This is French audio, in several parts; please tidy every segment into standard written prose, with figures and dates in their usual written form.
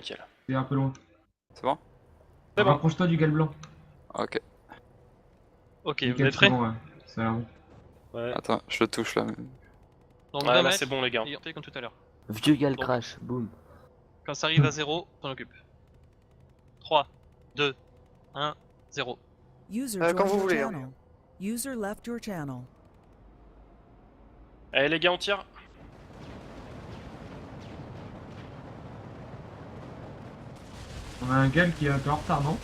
Nickel. C'est un peu loin. C'est bon? C'est bon. Rapproche-toi du gal blanc. Ok. Ok, vous Nickel, êtes prêts? c'est bon, ouais. Ça a l'air bon. Ouais. Attends, je le touche là. Donc Ouais, 20 là mètres, c'est bon les gars. et on fait comme tout à l'heure. Vieux gal Donc. crash, boum. Quand ça arrive à 0, t'en occupes. 3, 2, 1, 0. User quand joined vous your voulez, hein. channel. User left your channel. Allez les gars, on tire. On a un gal qui est un peu en retard, non?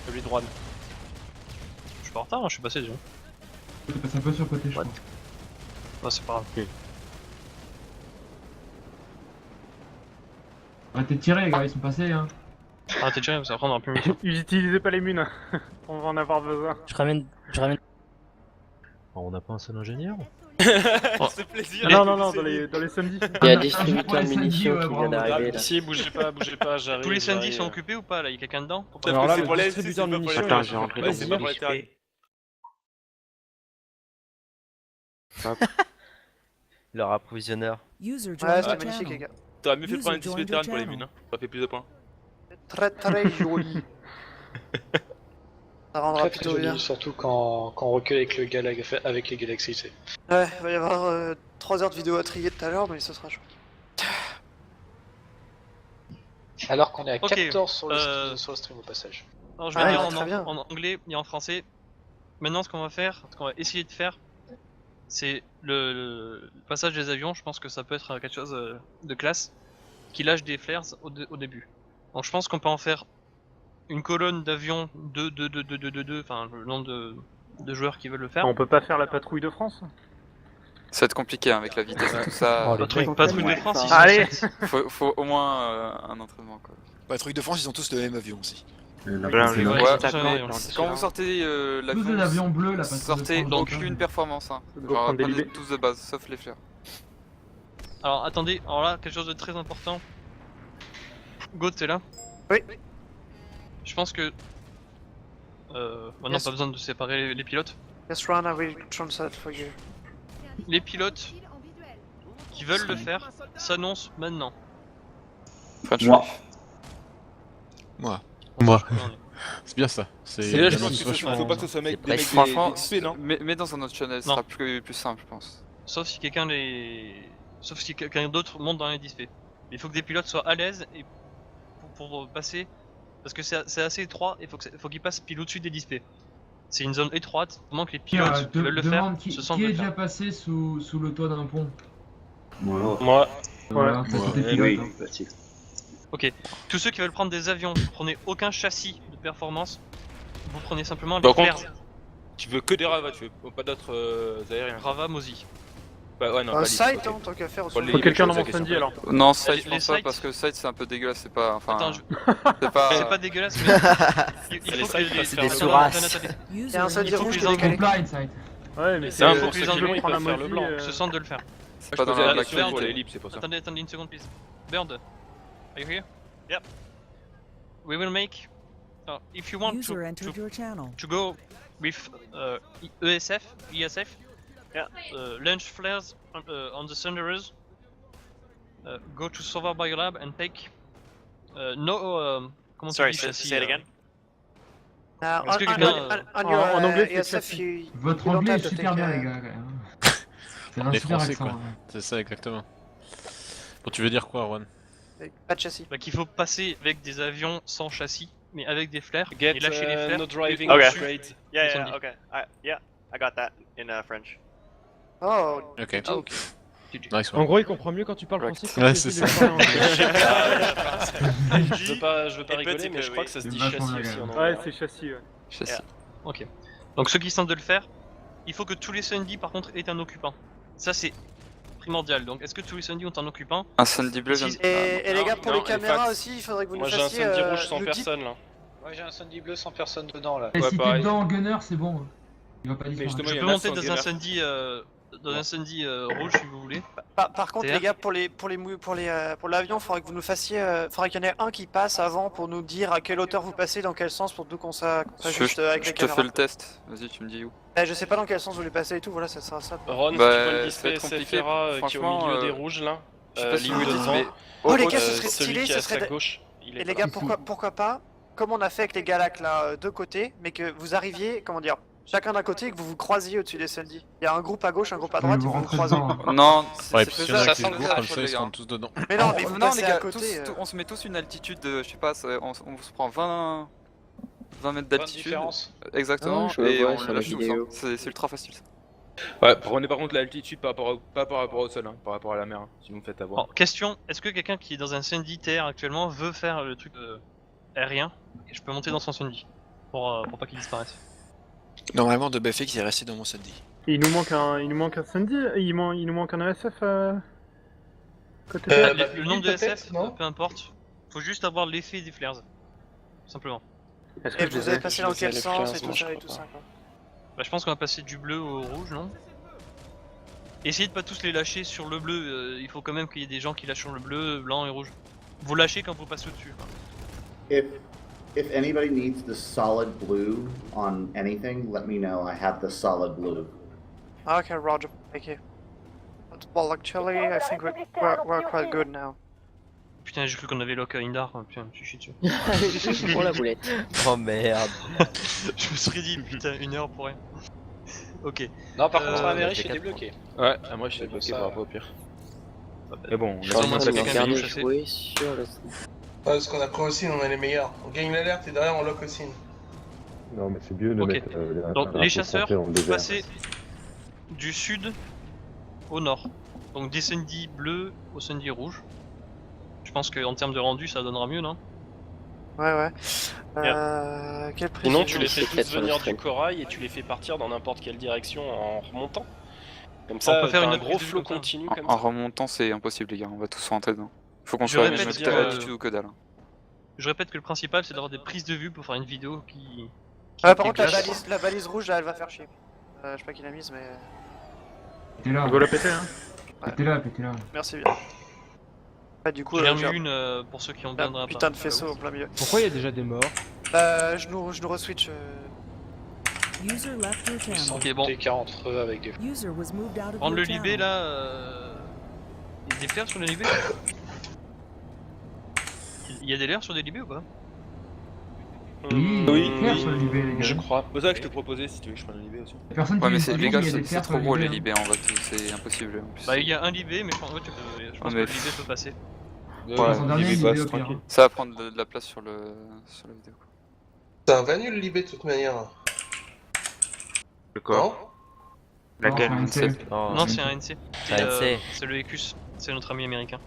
Celui de Juan. Je suis pas en retard, hein, je suis passé déjà. T'es passé un peu sur le côté, je crois. Non, c'est pas grave. Arrêtez de tirer, les gars, ils sont passés, hein. Ah, t'es déjà, ça va prendre un peu mieux. Utilisez pas les munes, on va en avoir besoin. Je ramène. On n'a pas un seul ingénieur? C'est plaisir. Non, dans les samedis. Il y a un Ah, distributeur de ouais, munitions samedi, qui ouais, vient bravo. d'arriver là. Si, bougez pas, j'arrive. Tous les samedis j'arrive. sont occupés ou pas là? Y'a quelqu'un dedans? Alors là, c'est le pour les distributeur de munitions, Attends, j'ai rentré Ouais, dans c'est mon pas pour les disque. terrains. Leur approvisionneur. User Ouais, joined c'est your magnifique, les channel. gars. T'aurais mieux fait de User prendre un distributeur de joined terrain pour les your mines, hein. Ça fait plus de points. Très joli. Ça rendra plutôt bien. Surtout quand on recule avec avec les galaxies, c'est. Ouais, il va y avoir 3 heures de vidéo à trier tout à l'heure, mais ce sera chaud. Alors qu'on est à Ok, 14 sur sur le stream au passage. Alors je vais Ouais, dire très bien. en anglais et en français. Maintenant, ce qu'on va faire, ce qu'on va essayer de faire, c'est le passage des avions. Je pense que ça peut être quelque chose de classe qui lâche des flares au début. Donc je pense qu'on peut en faire une colonne d'avions 2, enfin le nombre de joueurs qui veulent le faire. On peut pas faire la patrouille de France? Ça va être compliqué hein, avec la vitesse et tout ça. Patrouille de France, ils sont Allez. 7. Faut au moins un entraînement quoi. Patrouille de France, ils ont tous le même avion aussi. Ouais, Ouais, c'est ça, ouais, Quand vous sortez Tous des avions bleus, là, parce que sortez de France, aucune performance. Hein. Go Genre, prendre des prenez libés. tous de base, sauf les flares. Alors attendez, alors là, quelque chose de très important. Go, t'es là? Oui. Je pense que... maintenant, Yes. pas besoin de séparer les pilotes. Yes, Ron, I will translate for you. Les pilotes qui veulent le faire s'annoncent maintenant. French Moi. Wave. Moi. Moi. Non, non. C'est bien ça. Et là, je pense qu'il Faut pas que ce soit mec C'est des mecs Franchement, des non. mets dans un autre channel, ce Non. sera plus simple je pense. Sauf si quelqu'un sauf si quelqu'un d'autre monte dans les displays. Il faut que des pilotes soient à l'aise et pour passer, parce que c'est assez étroit et faut qu'ils passent pile au-dessus des displays. C'est une zone étroite, vraiment que les pilotes qui veulent le faire demande se sentent qui est le déjà faire. passé sous le toit d'un pont. Moi. Voilà, ça, c'était pilote, hein. Ok, tous ceux qui veulent prendre des avions, vous prenez aucun châssis de performance, vous prenez simplement les Par flares. contre, tu veux que des Rava, tu veux pas d'autres aériens. Rava, Mozi. Bah ouais, non, Un pas site, ok. hein, tant qu'à faire. Faut sur les- Faut le- quelqu'un les dans mon choses, samedi les alors. Non, Site Les je pense pas sites. parce que Site c'est un peu dégueulasse, c'est pas... Enfin... Attends, c'est pas... c'est pas dégueulasse, mais il Les faut que sites, les... c'est des attendez, souraces. attendez. User un in seul Il faut rouge que qui les est décalé. Blind side. Ouais, mais C'est un c'est peu pour plus ceux qui ingénieux, veulent ils prendre la peuvent faire le Mozi, blanc. se sentent de le faire. C'est Je pas dans posais la la Black question pour Belt. les libres, c'est pour ça. Attendez une seconde, please. Bird, are you here? Yep. We will make... if you want User entered your channel. to go with ESF, launch flares on the Thunderers, go to Server Biolab and take comment tu dis châssis Est-ce que quelqu'un, On your En anglais, c'est ESF, châssis. you Votre you don't anglais have est to super take, bien, les gars, quand même. C'est un Les super Français accent. quoi. hein. C'est ça exactement. Bon, tu veux dire quoi, Juan? pas de châssis. qu'il faut passer avec des avions sans châssis, mais avec des flares, Get et lâcher les flares. no driving et okay. au-dessus. Straight. Yeah, okay. I got that in French. Oh, Ok. Ah, ok. Nice En one. gros, il comprend mieux quand tu parles Correct. français. que Ouais, quand tu c'est essaies de parler anglais. Je veux pas rigoler, mais je crois que ça se dit C'est vachement châssis bien, aussi en ouais. anglais. Ouais, c'est châssis, ouais. Châssis. Ok. Donc ceux qui sentent de le faire, il faut que tous les Sunday par contre aient un occupant. Ça c'est primordial. Donc est-ce que tous les Sunday ont un occupant? Un Sandy bleu, Si- j'aime et les gars, pour non, les caméras fax. aussi, il faudrait que vous nous Moi j'ai un fassiez. samedi rouge sans nous dites- personne là. Ouais, j'ai un Sandy bleu sans personne dedans là. Et Ouais, si t'es pareil. dedans en gunner, c'est bon. Il va pas Mais disparaître. justement, Je il y peux en a monter sans dans un galère. Sunday, rouge si vous voulez. Par contre, TR. les gars, pour l'avion, il faudrait que vous nous fassiez. Faudrait qu'il y en ait un qui passe avant pour nous dire à quelle hauteur vous passez, dans quel sens, pour tout qu'on s'ajuste avec Je les te fais caméras. le test. Vas-y, tu me dis où. Je sais pas dans quel sens vous voulez passer et tout, voilà, ça sera ça. Ron, si tu Bah, vois le ça va display être compliqué, SFRA qui est au franchement, milieu des rouges là. Je sais pas si vous le dites, devant. mais... Oh les oh, gars, ce euh, serait Celui stylé, qui ce est à serait... sa gauche, il est Et les pas gars, pourquoi pas, comme on a fait avec les Galax là, de côté, mais que vous arriviez, comment dire, chacun d'un côté et que vous vous croisiez au-dessus des Sandy. Il y a un groupe à gauche, un groupe à droite, et vous vous rentrez croisez. dedans. Non, c'est Ouais, c'est puis s'il y en a faisable, qui c'est le groupe, faisable, comme ça, ils les se gars. rendent tous dedans. Mais non, mais vous Non, passez les à gars, côté. on se met tous une altitude de, je sais pas, on se prend 20 mètres d'altitude. Exactement, Ah, je le et vois on sur le la lâche tous. vidéo. Hein. C'est ultra facile ça. Ouais, prenez par contre l'altitude pas par rapport au sol, hein, par rapport à la mer, hein, si vous me faites avoir. Alors, question, est-ce que quelqu'un qui est dans un Sandy TR actuellement veut faire le truc aérien et je peux monter dans son Sandy pour pas qu'il disparaisse? Normalement, de BFX est resté dans mon Sandy. Il nous manque un Sandy, il nous manque un ESF côté Le nombre de SF, peu importe. Faut juste avoir l'effet des flares. Tout simplement. Est-ce Et que je vous les avez ai passé je dans les ai quel les sens flares, et tout moi, ça je et crois tout ça quoi. Bah, je pense qu'on va passer du bleu au rouge, non? Essayez de pas tous les lâcher sur le bleu, il faut quand même qu'il y ait des gens qui lâchent sur le bleu, blanc et rouge. Vous lâchez quand vous passez au-dessus. If anybody needs the solid blue on anything, let me know. I have the solid blue. Okay, Roger, thank you. Well, actually, I think we're quite good now. Putain, j'ai cru qu'on avait lock Indar, putain, je suis chié dessus. Prends la boulette. Oh merde. Je me serais dit, putain, 1 heure pour rien. Ok. Non, par contre, Euh, Amérique, j'ai je suis quatre débloqué. Ouais, moi je suis Bon, bloqué ça- par rapport au pire. Mais bon, Je suis en Sûrement, train ça de fait me qu'un regarder vidéo chassé. jouer sur le... Parce qu'on a pris aussi, on est les meilleurs. On gagne l'alerte et derrière on lock aussi. Non, mais c'est mieux de Ok. mettre Donc un les drapeau chasseurs, français dans le vous désert. passez du sud au nord. Donc des Sandy bleus au Sandy rouge. Je pense qu'en termes de rendu, ça donnera mieux, non? Ouais. Quel prix Sinon, tu les fais peut-être tous sur le venir stream. du corail et tu les fais partir dans n'importe quelle direction en remontant. Comme On ça, peut faire t'as une un gros prise de flow vue comme ça. continu En, comme en ça. remontant, c'est impossible, les gars, on va tous rentrer dedans. Faut qu'on Je soit à répète même que- altitude ou que dalle. hein. Je répète que le principal, c'est d'avoir des prises de vue pour faire une vidéo qui... Par contre, classe. la balise rouge, là, elle va faire chier. Je sais pas qui l'a mise, mais... T'es là. On va la péter, hein. Pétez là, pétez là. Merci bien. Ouais, du coup, J'ai j'ai remis une pour ceux qui ont bien un putain de faisceau au plein milieu. Pourquoi il y a déjà des morts? Je nous re-switch. User left your channel. Ok, bon. T'es 40 avec des... User was moved out of Prendre le your libé channel. là... Il y a des flares sur le libé? Il y a des flares sur des libés ou pas? Oui, clair sur le libé, les gars. Je crois. C'est pour ça que je te proposais si tu veux que je prenne le libé aussi. Personne qui Ouais, mais dit c'est pas les non, gars, il y a des c'est clairs trop sur le gros les libé, libés en fait, c'est impossible. En plus. Bah il y a un libé, mais je pense, ouais, je pense mais- que le libé peut passer. Ouais, son dernier, libé il basse, est au pire. tranquille. Ça va prendre de la place sur la vidéo. quoi. C'est un vanul le libé de toute manière. Le Non Laquelle Non, c'est un NC. Oh, Non, c'est un NC. C'est un NC. C'est le Ecus, c'est notre ami américain.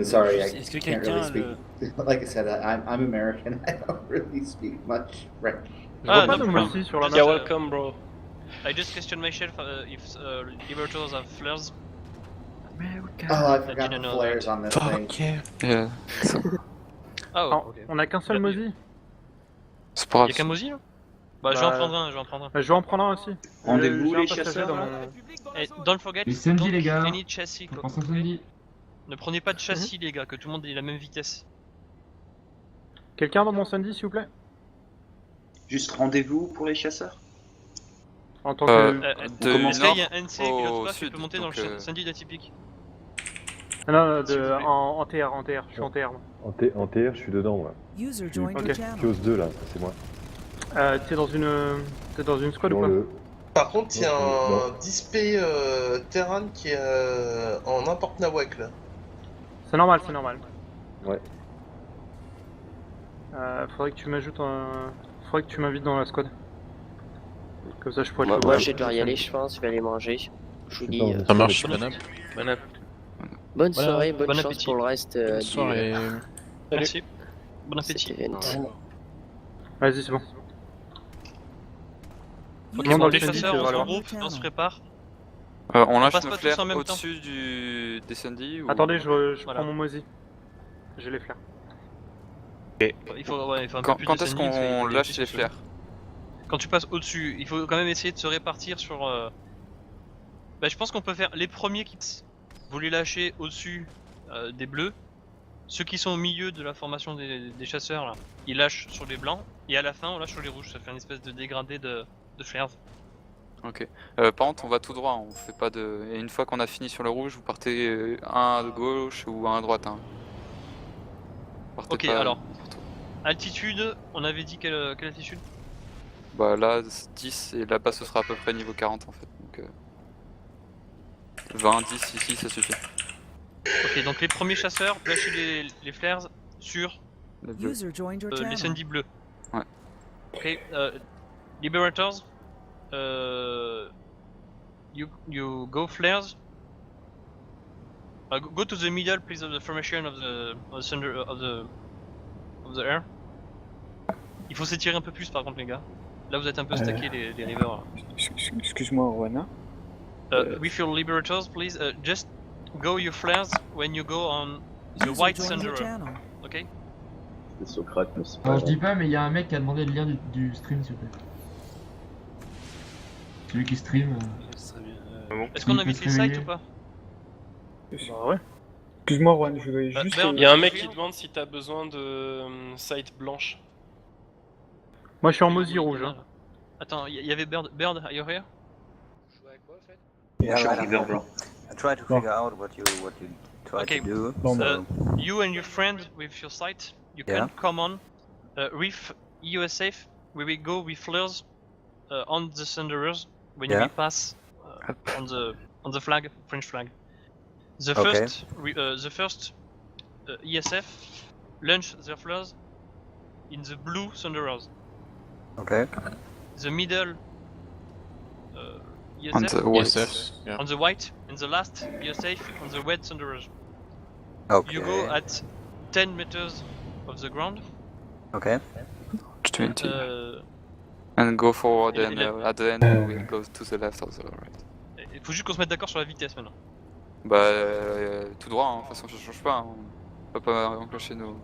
Sorry, I Est-ce que can't quelqu'un really speak. Like I said, I'm American. I don't really speak much French. Ah, Pas no de problem. merci sur la Just, Yeah, map. welcome, bro. I just question myself if liberators have flares. Oh, I forgot didn't the know flares on this thing. Yeah. Ah ouais, Ah, ok. on a qu'un seul Bah, Mozi. C'est pas grave. Y'a qu'un Mozi là? Bah, je vais en prendre un, je vais en prendre un. Je vais en prendre un aussi. Rendez-vous, J'ai un les passager chasseurs, dans là mon- Et don't forget, Les Sandy, don't les gars. any chassis, Je quoi. pense à Sandy. Ne prenez pas de châssis les gars, que tout le monde ait la même vitesse. Quelqu'un dans mon Sandy, s'il vous plaît? Juste rendez-vous pour les chasseurs. En tant Euh, que... de Est-ce qu'il y a nord un NC au pilote pas qui sud, peut monter dans donc, le Sandy d'atypique? Ah non, s'il vous plaît. en TR, je suis en TR. moi. En TR, je suis dedans, moi. User joined Ok. your channel. Kios 2, là, c'est moi. T'es dans une squad ou Dans pas? le... Par contre, il y a Non. un Dispé Terran qui est en import Nawak là. C'est normal, c'est normal. Ouais. Faudrait que tu m'ajoutes Faudrait que tu m'invites dans la squad. Comme ça je pourrais te Moi, le je vais devoir y aller, je pense. Je vais aller manger. Je vous dis Je sais pas, Ça marche, Bon Banab. Voilà, bonne soirée, bonne bon chance appétit. pour le reste Bonne soirée. Merci. Bon cet appétit. event. Vas-y, c'est bon. Ok, Non, bon, dans les le Sandy, chasseurs, tu on vas se voir. regroupe, on se prépare. On lâche passe nos pas tous flares en même au-dessus des Sandy ou... Attendez, je Voilà. prends mon Mozi. J'ai les flares. Il faut un peu Quand, plus quand de est-ce Sandy, parce qu'il y a qu'on des lâche petits les sur- flares? Quand tu passes au-dessus, il faut quand même essayer de se répartir sur... Bah, je pense qu'on peut faire les premiers qui... Vous les lâchez au-dessus des bleus. Ceux qui sont au milieu de la formation des chasseurs, là, ils lâchent sur les blancs. Et à la fin, on lâche sur les rouges. Ça fait une espèce de dégradé de flares. Ok. Par contre, on va tout droit, on fait pas de. Et une fois qu'on a fini sur le rouge, vous partez un à gauche ou un à droite. Hein. Partez Ok, pas alors. n'importe où. Altitude, on avait dit quelle altitude? Bah là, 10 et là-bas, ce sera à peu près niveau 40 en fait. Donc 20, 10 ici, ça suffit. Ok, donc les premiers chasseurs, lâchez les flares sur Le bleu. User joined your les channel. Sundy bleus. Ouais. Ok, Liberators, you go flares. Go to the middle, please, of the formation of the thunder of the air. Il faut s'étirer un peu plus, par contre, les gars. Là, vous êtes un peu stackés, les rivers. Excuse-moi, Rowana. With your Liberators, please, just go your flares when you go on the User white joined your thunderer. channel. Ok. C'est Socrate, mais c'est Alors je dis pas, mais il y a un mec qui a demandé le lien du stream, s'il vous plaît. Celui qui stream. Est-ce qu'on Il invite peut les se sites réveiller. ou pas? Bah ouais. Excuse-moi, Rowan, je voulais juste. Bernd, Il y a un mec qui demande si t'as besoin de site blanche. Moi je suis en Mosi rouge. Hein. Attends, il y avait Bird, are you here? Je suis en river blanc. I try to figure out what you try Okay. to do. You and your friend with your site, you Yeah. can come on. Reef EUSF, we will go with flares on the thunderers when Yeah. we pass on the flag, French flag. The Okay. first ESF launch their flares in the blue thunderers. Okay. The middle On ESF the white. ESF, yeah. on the white, and the last ESF on the red thunderers. Okay. You go at 10 meters of the ground. Okay. 20. Euh, And go forward et and la- at the end we'll go to the left or the right. Il faut juste qu'on se mette d'accord sur la vitesse maintenant. Bah tout droit, hein. De toute façon ça change pas, hein. On peut pas enclencher nos...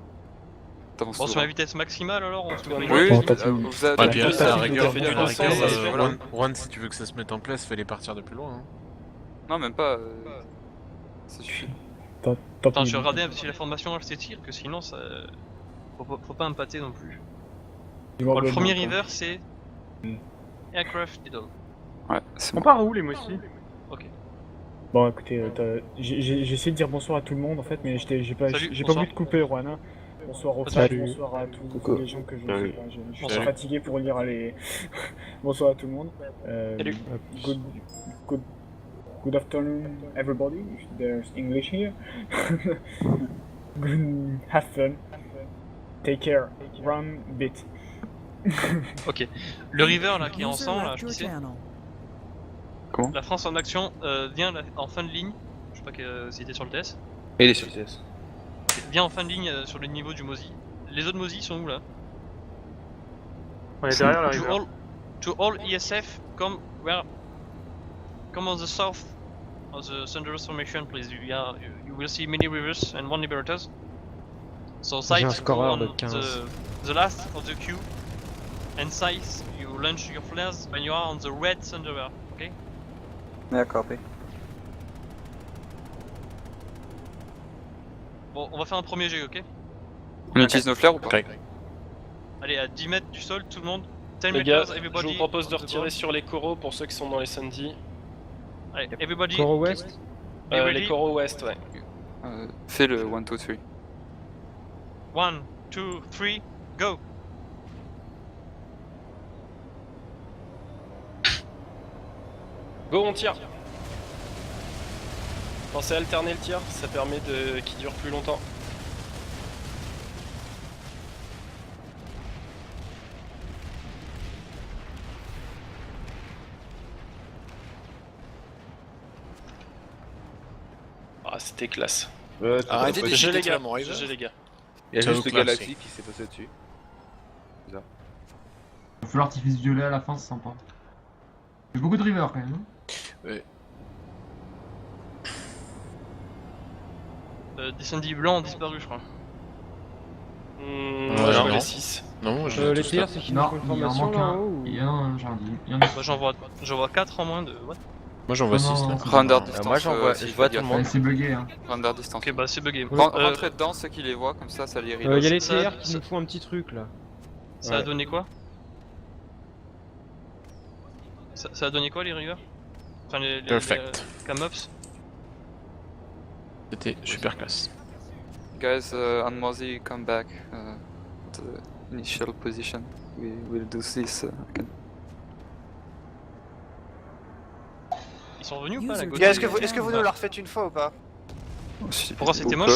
Bon, sur la vitesse maximale alors on se met Oui, avec- vous avez... Ouais, puis à la rigueur, fait du sens, voilà. Juan, si tu veux que ça se mette en place, fais-les partir de plus loin. Hein. Non même pas, ça suffit. Attends, je vais regarder si la formation elle s'étire, que sinon ça... Faut pas impâter non plus. Bon, le premier river c'est... Aircraft Diddle. Ouais, c'est On bon. part où les Mosi? Ok. Bon, écoutez, j'ai essayé de dire bonsoir à tout le monde en fait, mais j'ai pas Salut, j'ai pas bonsoir. voulu te couper, Rowan. Hein. Bonsoir aux Salut. fans, bonsoir à tous les gens que je Salut. sais pas. Je suis Bonsoir. fatigué pour lire les. Bonsoir à tout le monde. Salut. Good afternoon, everybody. If there's English here. Have fun. Take care. Run bit. Ok. Le river là qui est en User sang là, left your qui c'est channel. La France en action vient en fin de ligne. Je sais pas s'il était sur le TS. Et il est sur le TS. Vient en fin de ligne sur le niveau du Mosi. Les autres Mosi sont où là? On est derrière la river. To all ESF, come on the south of the Thunderous formation, please. You will see many rivers and one liberators. So J'ai un sight, go scoreur on de 15. the last of the queue, and sight, you launch your flares when you are on the red Thunderer, okay? Yeah, copy. Bon, on va faire un premier jet, ok? On utilise nos flares ou pas? Allez, à 10 mètres du sol, tout le monde. 10 Les gars, meters, je everybody. vous propose de on the retirer ground. sur les coraux pour ceux qui sont dans les Sandy. Allez, everybody. Coraux ouest. Be ready. Les coraux ouest, ouais. Fais le 1, 2, 3. 1, 2, 3, go! Go, on tire. Pensez à alterner le tir, ça permet de qu'il dure plus longtemps. Ah, c'était classe. Arrêtez de GG les hésiter gars, à mon river. GG les gars. Il y a Ça juste vous le classe, Galaxy qui s'est passé dessus. Il va falloir l'artifice violet à la fin, c'est sympa. Il y a beaucoup de rivers quand même. Hein. Des Sandy blancs ont disparu, je crois. Moi je vois les 6. Non, Les tirs, c'est qu'ils Non, nous font une il en formation manque là un. haut ou... Il y en a un, j'ai dit. Il y en a Moi j'en vois 4 en moins de... What? Moi j'en vois Non, 6 non, là. non, Render c'est- distance. moi, j'en vois- je vois tout le monde. Ouais, c'est bugué. Hein. Render distance. Ok, bah c'est bugué. Rentrez dedans ceux qui les voient, comme ça, ça les Il reload. y a les Ça- TR qui nous font un petit truc là. Ça a donné quoi? Ça a donné quoi les rivers? Enfin les Perfect. cam-ups. C'était super classe. Guys, on Mozzie, come back to the initial position. We will do this again. Ils sont revenus ou pas la gauche? Gars, est-ce que vous nous la refaites une fois ou pas? Pourquoi c'était moche?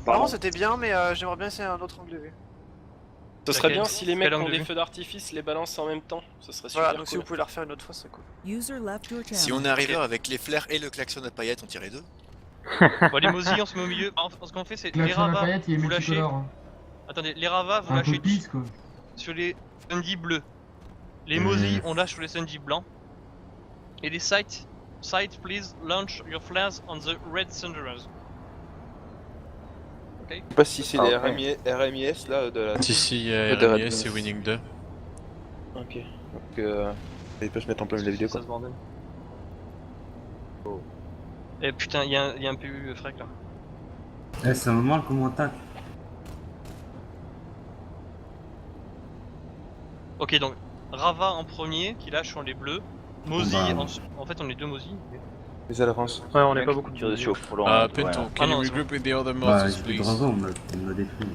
Apparemment c'était bien, mais j'aimerais bien essayer un autre angle de vue. Ce serait Ok. bien si les mecs Quel ont angle de des vue? feux d'artifice les balancent en même temps. Ce serait super Voilà, donc cool. si vous pouvez la refaire une autre fois, c'est cool. User left your channel. Si on est un river avec les flares et le klaxon de paillettes, on tirait deux. Bon, les Mozi on se met au milieu. Ce qu'on fait c'est les Klaxon à ravas, paillettes, il est vous lâchez. multicolore. Hein. Attendez, les ravas vous Un peu lâchez pisse quoi. sur les Sundy bleus. Les Mozi on lâche sur les Sundy blancs. Et les sites, please launch your flares on the red Thunderers. Ok. Je sais pas si c'est les Ah, ouais. RMIS là de la. Si, de Red RMS c'est Winning 2. Ok. Donc il peut se mettre en plein milieu de la vidéo Ça quoi. ce bordel. Eh putain, y a un PU frec là. Eh, c'est un moment comment on attaque. Ok, donc Rava en premier qui lâche sur les bleus. Mozi, en fait on est deux Mozi. Les à l'avance. Ouais, on est pas beaucoup. Tire dessus au frelon. Pinto, Ah can non, you c'est regroup with the other Bah, Moses, j'ai plus de please? raison, on me détruit.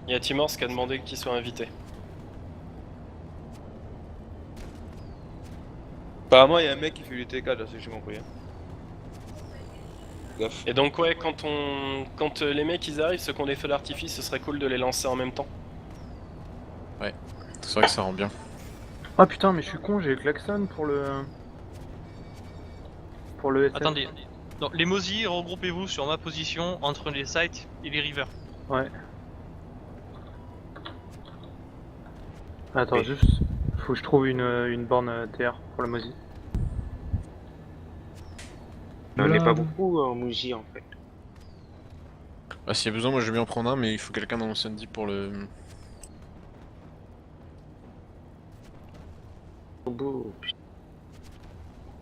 Il y a Timors qui a demandé qu'il soit invité. Apparemment il y a un mec qui fait du T4 là, c'est ce que j'ai compris. Gaffe. Et donc ouais, quand les mecs ils arrivent, ceux qui ont des feux d'artifice, ce serait cool de les lancer en même temps. Ouais, c'est vrai que ça rend bien. Ah putain, mais je suis con, j'ai le klaxon pour le. Pour le SM. Attendez, donc, les Mozi, regroupez-vous sur ma position entre les sites et les rivers. Ouais. Attends, Oui. juste. Faut que je trouve une borne TR pour le Mozi. On n'est pas beaucoup en Mouji en fait. Bah, s'il y a besoin, moi je vais bien en prendre un, mais il faut quelqu'un dans mon Sundy pour le.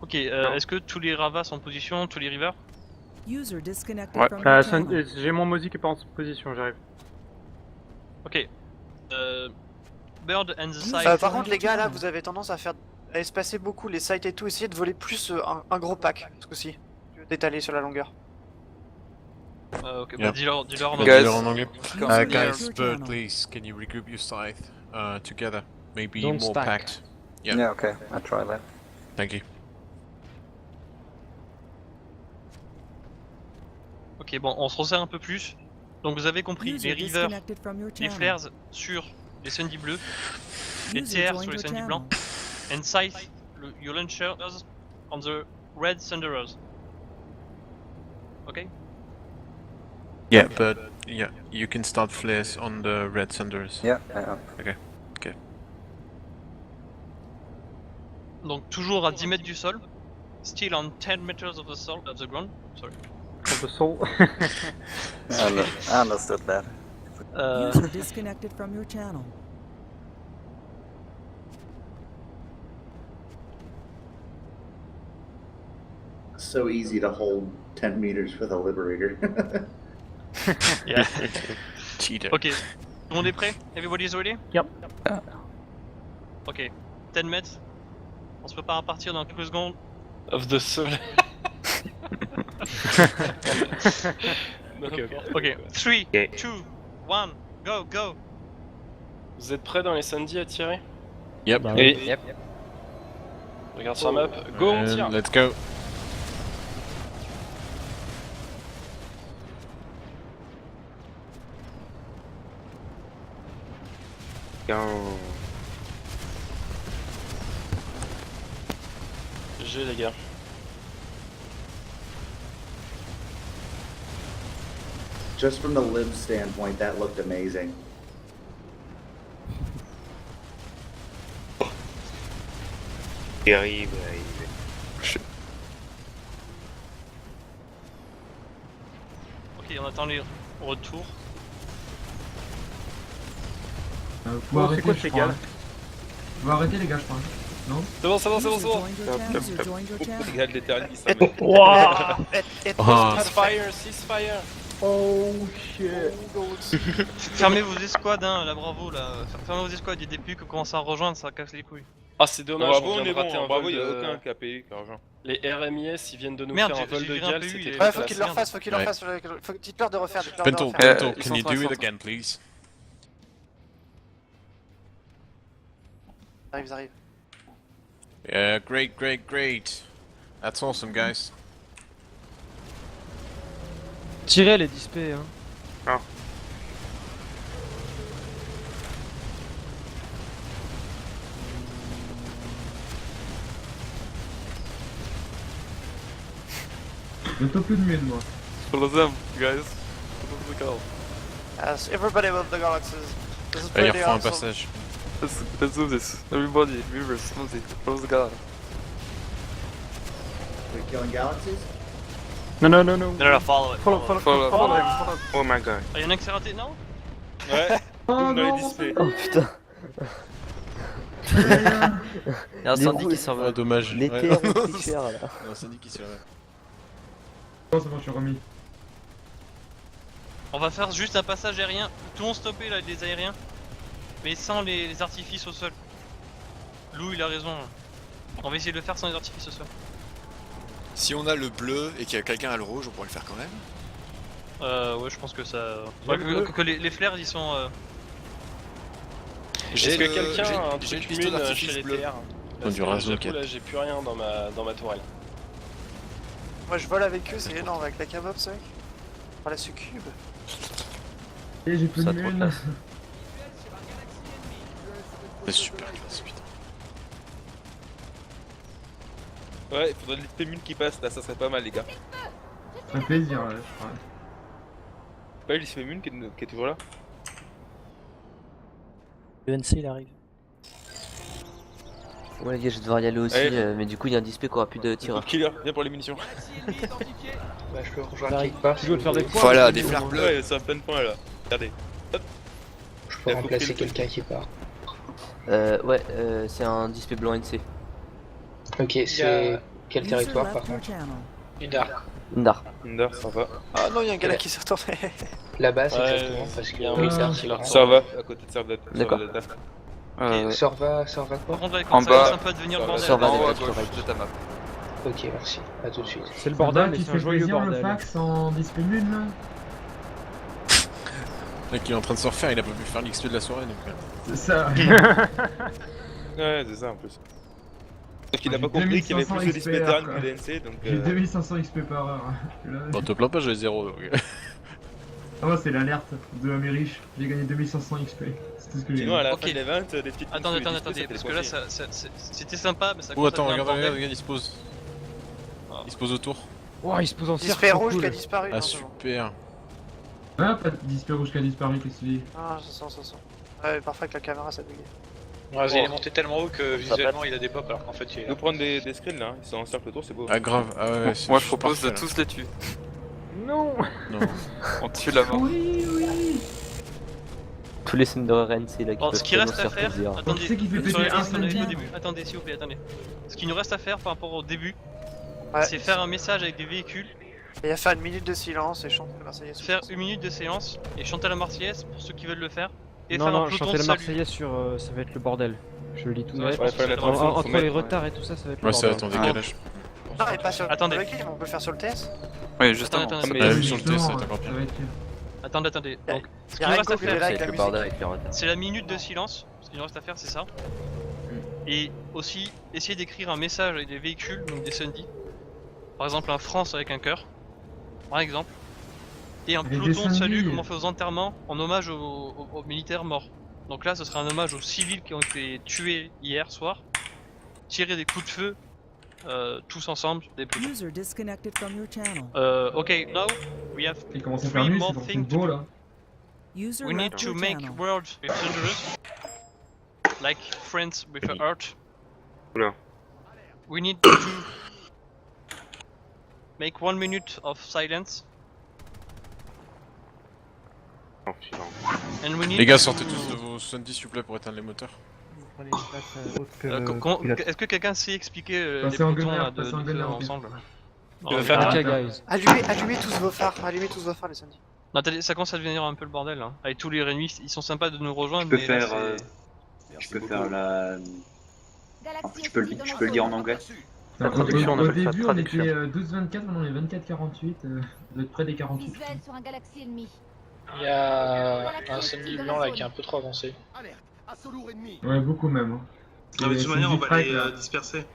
Ok, est-ce que tous les Ravas sont en position, tous les rivers? User disconnected Ouais. from your channel. J'ai mon Mozi qui est pas en position, j'arrive. Ok. Bird and the side. Par contre les gars là, vous avez tendance à espacer beaucoup les sites et tout, essayez de voler plus un gros pack, ce coup-ci. D'étaler sur la longueur. Ok, Yeah. bah dis-leur en Dis-leur anglais. en anglais. User Guys, left your Bird, channel. please, can you regroup your scythe together? Maybe Don't more stack. packed. Yeah. Yeah, okay, I'll try that. Thank you. Ok, bon, on se resserre un peu plus. Donc vous avez compris, User les rivers, disconnected from your les channel. flares sur les Sundy bleus, les User TR joined sur les your Sundy channel. blancs, and sight your launchers on the red Thunderers. Ok? Yeah, but yeah, you can start flares on the red thunders. Yeah, yeah. Okay. Okay. Donc toujours à 10 mètres du sol, still on 10 meters of the ground, sorry. On peut soul. I understood that. User disconnected from your channel. So easy to hold 10 meters with a liberator. Yeah. Cheater. Ok, tout le monde est prêt? Everybody is ready? Yep. Ok, 10 mètres. On se prépare à partir dans quelques secondes. Of the soul. Ok, 3, 2, 1, go, go! Vous êtes prêts dans les Sandy à tirer? Yep. Et... Regarde sur la map. Go, on tire! Let's go. G les gars. Just from the lib standpoint, that looked amazing. Il arrive, Ok, on attend les retours. Faut arrêter, quoi je ces crois. gars? Faut arrêter les gars, je crois. Non? C'est bon, c'est bon, c'est bon, User c'est bon! joined your channel. User joined your channel. Regarde les terrains qui s'amènent. Wouah! Ah. Ceasefire, ceasefire! Oh shit. Fermez vos escouades, hein, la Bravo là. Fermez vos escouades, il y a des puits qui commencent à rejoindre, ça casse les couilles. Ah, c'est dommage, Bravo, on on vient est de rater bon. un Bravo, vol il y a de- aucun KPI qui rejoint. Les RMIS, ils viennent de nous Merde, faire un vol j'ai de viré un gal, PU, c'était il est- très Ouais, faut classe. qu'il le refasse, faut qu'il le Ouais. refasse. Dites-leur de refaire, dites-leur de Bento, refaire. Bento, ils can sont you en train, do ils it sont en train. again, please? Ils arrivent. Yeah, great, great, great. That's awesome, guys. Tirez les dispés, hein. Ah. Bientôt plus de mine, moi. Follow them, guys. Follow the gal. Yes, everybody with the galaxies. This is Ah, il pretty refait un awesome. passage. Let's do this. Everybody, reverse, smoothie. Follow the gal. We're killing galaxies? Non, non, non, non. Non, follow it. Follow him. Oh my god. Ah, y'en a qui s'est raté, non? Ouais. Oh Dans les non, displays. Oh putain. Il y a un Sandy qui s'en va. Ah, dommage. Les Ouais. terres ont pris cher là. Non, Sandy qui s'est Oh, c'est bon, je suis remis. On va faire juste un passage aérien. Tout le monde stoppé là, les aériens. Mais sans les artifices au sol. Lou, il a raison. On va essayer de le faire sans les artifices au sol. Si on a le bleu et qu'il y a quelqu'un à le rouge, on pourrait le faire quand même. Ouais, je pense que ça. Ouais, que les flares ils sont. Est-ce que quelqu'un a un j'ai truc une pistolet mune chez d'artifice les bleu. TR? Oh, Parce du que raso, j'avoue, Cap. là j'ai plus rien dans ma tourelle. Moi je vole avec eux, c'est énorme avec la K-pop, ça. Oh la succube. Et j'ai plus de Ça trop mine. classe. C'est super classe, putain. Ouais, il faudrait les mines qui passent là, ça serait pas mal, les gars. Ça fait plaisir, ouais, je crois. Pas l'ISP Mune qui est toujours là. Le NC il arrive. Ouais les gars, je vais devoir y aller aussi, Allez. mais du coup il y a un dispé qui aura plus de tireurs. Killer, viens pour les munitions. Bah, je peux rejoindre quelque part. Tu veux te faire des points? Voilà, ou- des flares bleues. Ouais, c'est un plein de points là. Regardez. Je peux Il a remplacer coupé le- quelqu'un qui part. Ouais, c'est un dispé blanc NC. Ok, c'est quel User territoire par left your contre? channel. Indar. Ndar. Under, ça va. Ah non, il y a un gars là qui s'est retourné. La base Ouais, exactement parce que il y a un oui, message c'est qui leur grand. Ça va, à côté de Servette. D'accord. Sorva quoi? Par contre, là, En quand ça bas. commence un peu à devenir le bordel. Sur bas En haut à de gauche correct. de ta map. Ok, merci. À tout de suite. C'est le bordel, mais Tu c'est te un fais joyeux plaisir le bordel. fax en display mine là? Le mec, il est en train de se refaire, il a pas pu faire l'XP de la soirée donc. C'est ça. Ouais, c'est ça en plus. Parce qu'il a J'ai pas compris qu'il y avait 2500 plus de display XP, turn quoi. que les NC donc. J'ai 2500 XP par heure. Là. Bon, te plains pas, j'avais 0 donc. Ah ouais, c'est l'alerte de Americh. J'ai gagné 2500 XP. C'est tout ce que j'ai. Sinon, à la Ok. fin des ventes, des petites. Attendez, mixes, attendez, des displays, parce ça que là, fait c'était sympa, mais ça Oh, commence à attends, devenir regarde, un regarde, bordel. regarde, il se pose. Ah. Il se pose autour. Oh, il se pose en cercle. Display c'est rouge cool. qui a disparu. Ah, non, c'est bon. super. Ah, pas de display rouge qui a disparu, qu'est-ce qu'il dit? Ah, ça sent. Ouais, parfois avec la caméra ça buguait. Ouais, il est monté tellement haut que visuellement il a des pops alors qu'en fait il est Il là. faut prendre des screens là, ils sont en cercle autour, c'est beau. Ah, grave, ah ouais, c'est Moi je propose de parfait, là. tous les tuer. Non. Non. On tue la mort. Oui, oui. Tous les Sender RNC là qui Bon, peuvent ce qui reste à faire faire, plaisir. attendez, Qui c'est qui fait sur péter les un listes, on avait seul au début. Attendez, s'il vous plaît, attendez. Ce qui nous reste à faire par rapport au début, Ouais. c'est faire un message avec des véhicules, Et il va faire une minute de silence et chanter la Marseillaise. faire une minute de séance et chanter la Marseillaise pour ceux qui veulent le faire. Et Non, faire un non, peloton chanter de la salut. Marseillaise sur. Ça va être le bordel. Je le lis tout Ouais, net. je pense que c'est la le traduction, bordel. faut Entre les mettre, retards et tout ça, ça va être le Ouais, ça va bordel. être en décalage. Non, et pas sur Attendez. le game, on peut faire sur le TS. Oui, justement. Attendez, Ah, attendez, mais attendez. sur le test, ça va être encore pire. Ça va être pire. Attendez. Donc, ce Y qui a nous Renko reste à qui est faire, là C'est avec la le musique. bordel avec les retards. c'est la minute de silence. Ce qui nous reste à faire, c'est ça. Et aussi, essayer d'écrire un message avec des véhicules, donc des Sundy. Par exemple, un France avec un cœur. Par exemple. Et un Avec des peloton de salut, Sundy. comme on fait aux enterrements, en hommage aux militaires morts. Donc là, ce sera un hommage aux civils qui ont été tués hier soir. Tirer des coups de feu, tous ensemble, des pelotons. User disconnected from your channel. Okay, now we have Il commence à faire three nuit, c'est more pour things beau to do. là. User We need left to your make channel. worlds with thunderous, like friends with the earth. Oula. We need to make 1 minute of silence. Oh, putain. And we need Les gars, to- sortez tous de vos 70 s'il vous plaît pour éteindre les moteurs. Est-ce que quelqu'un sait expliquer les Passez en pelotons gunner, là, passez en de gunner, faire ok. ensemble? Tu veux faire Ok, un- guys. Allumez tous vos phares, les samedis. Non, ça commence à devenir un peu le bordel. Hein. Avec tous les ennemis, ils sont sympas de nous rejoindre. Je peux mais faire, là, c'est- je peux faire la. Enfin, je peux le dire en anglais. La Au traduction, on appelle ça début, on traduction. était 12-24, maintenant on est 24-48. On doit être près des 48. Il y a un samedi blanc là qui est un peu trop avancé. Ouais, beaucoup même. Hein. Non, mais de toute C'est manière, on du va fight, les là. disperser.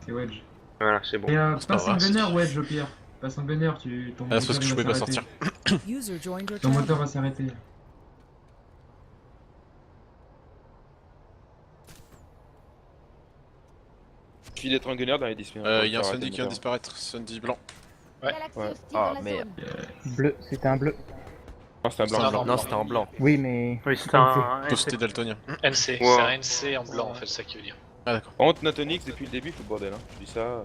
C'est Wedge. Voilà, c'est bon. Et C'est pas passe en grave. gunner, Wedge, au pire. Passe en gunner, ton Ah, c'est parce que je moteur, pouvais il va pas s'arrêter. sortir. User joined your Ton moteur channel. va s'arrêter. Il suffit d'être un gunner dans les displays. Il y a un Sundy qui vient de disparaître, Sundy blanc. Ouais. Ah merde. Bleu, c'était un bleu. Non, c'était un blanc. Non, c'était en blanc. Oui, mais. Oui, c'était un. Toi, c'était daltonien. NC, Ouais. c'est un NC en blanc en fait, c'est ça qui veut dire. Ah, d'accord. Par contre, Natonix, depuis le début, il faut le bordel. Hein. Je dis ça.